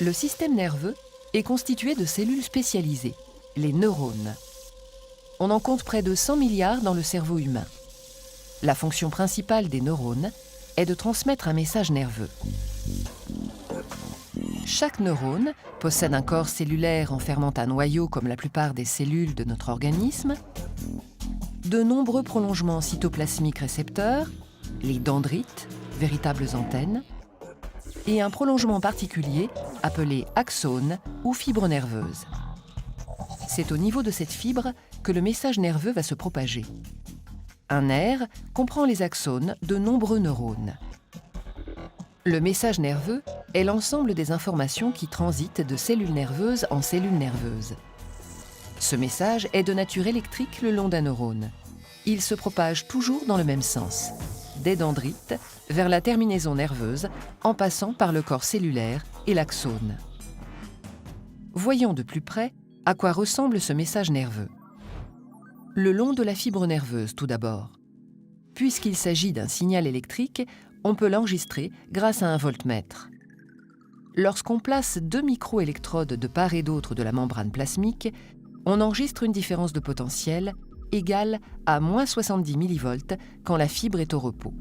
Le système nerveux est constitué de cellules spécialisées, les neurones. On en compte près de 100 milliards dans le cerveau humain. La fonction principale des neurones est de transmettre un message nerveux. Chaque neurone possède un corps cellulaire enfermant un noyau comme la plupart des cellules de notre organisme, de nombreux prolongements cytoplasmiques récepteurs, les dendrites, véritables antennes, et un prolongement particulier appelé axone ou fibre nerveuse. C'est au niveau de cette fibre que le message nerveux va se propager. Un nerf comprend les axones de nombreux neurones. Le message nerveux est l'ensemble des informations qui transitent de cellules nerveuses en cellules nerveuses. Ce message est de nature électrique le long d'un neurone. Il se propage toujours dans le même sens, des dendrites vers la terminaison nerveuse en passant par le corps cellulaire et l'axone. Voyons de plus près à quoi ressemble ce message nerveux. Le long de la fibre nerveuse tout d'abord. Puisqu'il s'agit d'un signal électrique, on peut l'enregistrer grâce à un voltmètre. Lorsqu'on place 2 microélectrodes de part et d'autre de la membrane plasmique, on enregistre une différence de potentiel égale à moins 70 millivolts quand la fibre est au repos.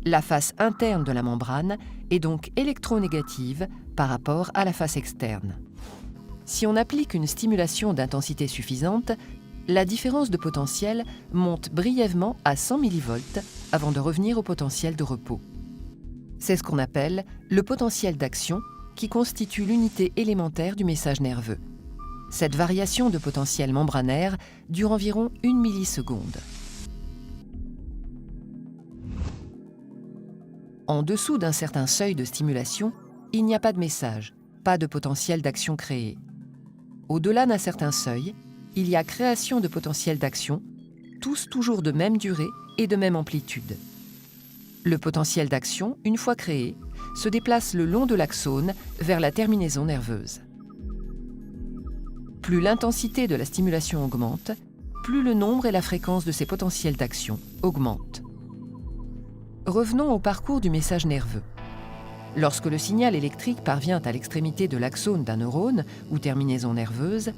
La face interne de la membrane est donc électronégative par rapport à la face externe. Si on applique une stimulation d'intensité suffisante, la différence de potentiel monte brièvement à 100 millivolts avant de revenir au potentiel de repos. C'est ce qu'on appelle le potentiel d'action qui constitue l'unité élémentaire du message nerveux. Cette variation de potentiel membranaire dure environ 1 milliseconde. En dessous d'un certain seuil de stimulation, il n'y a pas de message, pas de potentiel d'action créé. Au-delà d'un certain seuil, il y a création de potentiel d'action, tous toujours de même durée et de même amplitude. Le potentiel d'action, une fois créé, se déplace le long de l'axone vers la terminaison nerveuse. Plus l'intensité de la stimulation augmente, plus le nombre et la fréquence de ces potentiels d'action augmentent. Revenons au parcours du message nerveux. Lorsque le signal électrique parvient à l'extrémité de l'axone d'un neurone ou terminaison nerveuse,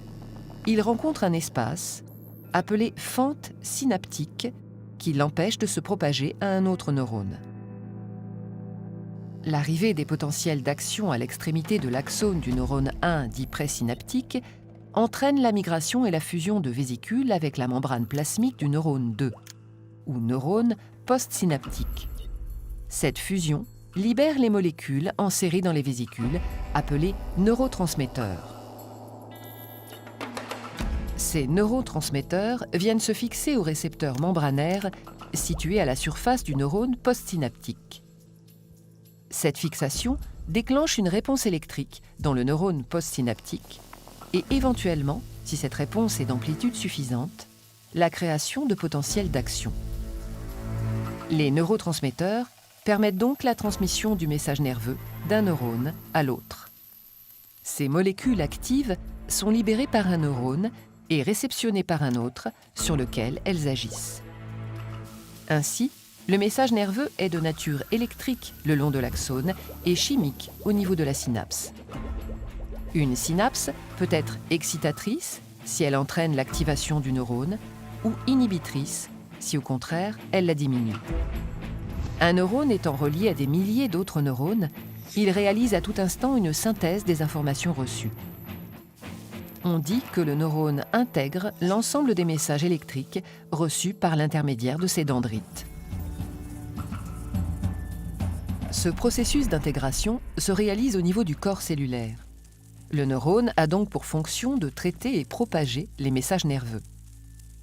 il rencontre un espace appelé fente synaptique qui l'empêche de se propager à un autre neurone. L'arrivée des potentiels d'action à l'extrémité de l'axone du neurone 1 dit présynaptique entraîne la migration et la fusion de vésicules avec la membrane plasmique du neurone 2, ou neurone postsynaptique. Cette fusion libère les molécules enserrées dans les vésicules, appelées neurotransmetteurs. Ces neurotransmetteurs viennent se fixer aux récepteurs membranaires situés à la surface du neurone postsynaptique. Cette fixation déclenche une réponse électrique dans le neurone postsynaptique et éventuellement, si cette réponse est d'amplitude suffisante, la création de potentiels d'action. Les neurotransmetteurs permettent donc la transmission du message nerveux d'un neurone à l'autre. Ces molécules actives sont libérées par un neurone et réceptionnées par un autre sur lequel elles agissent. Ainsi, le message nerveux est de nature électrique le long de l'axone et chimique au niveau de la synapse. Une synapse peut être excitatrice si elle entraîne l'activation du neurone ou inhibitrice si au contraire elle la diminue. Un neurone étant relié à des milliers d'autres neurones, il réalise à tout instant une synthèse des informations reçues. On dit que le neurone intègre l'ensemble des messages électriques reçus par l'intermédiaire de ses dendrites. Ce processus d'intégration se réalise au niveau du corps cellulaire. Le neurone a donc pour fonction de traiter et propager les messages nerveux.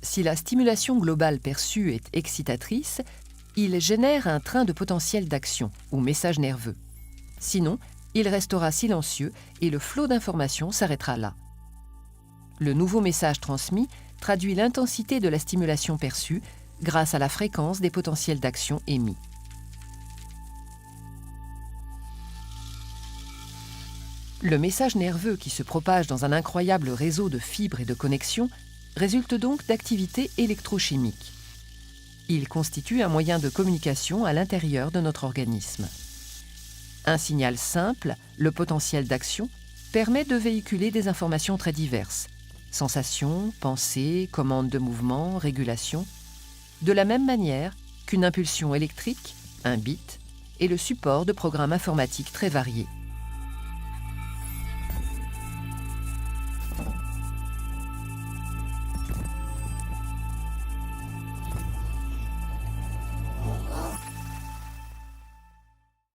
Si la stimulation globale perçue est excitatrice, il génère un train de potentiel d'action ou message nerveux. Sinon, il restera silencieux et le flot d'informations s'arrêtera là. Le nouveau message transmis traduit l'intensité de la stimulation perçue grâce à la fréquence des potentiels d'action émis. Le message nerveux qui se propage dans un incroyable réseau de fibres et de connexions résulte donc d'activités électrochimiques. Il constitue un moyen de communication à l'intérieur de notre organisme. Un signal simple, le potentiel d'action, permet de véhiculer des informations très diverses. Sensations, pensées, commandes de mouvement, régulation. De la même manière qu'une impulsion électrique, un bit, est le support de programmes informatiques très variés.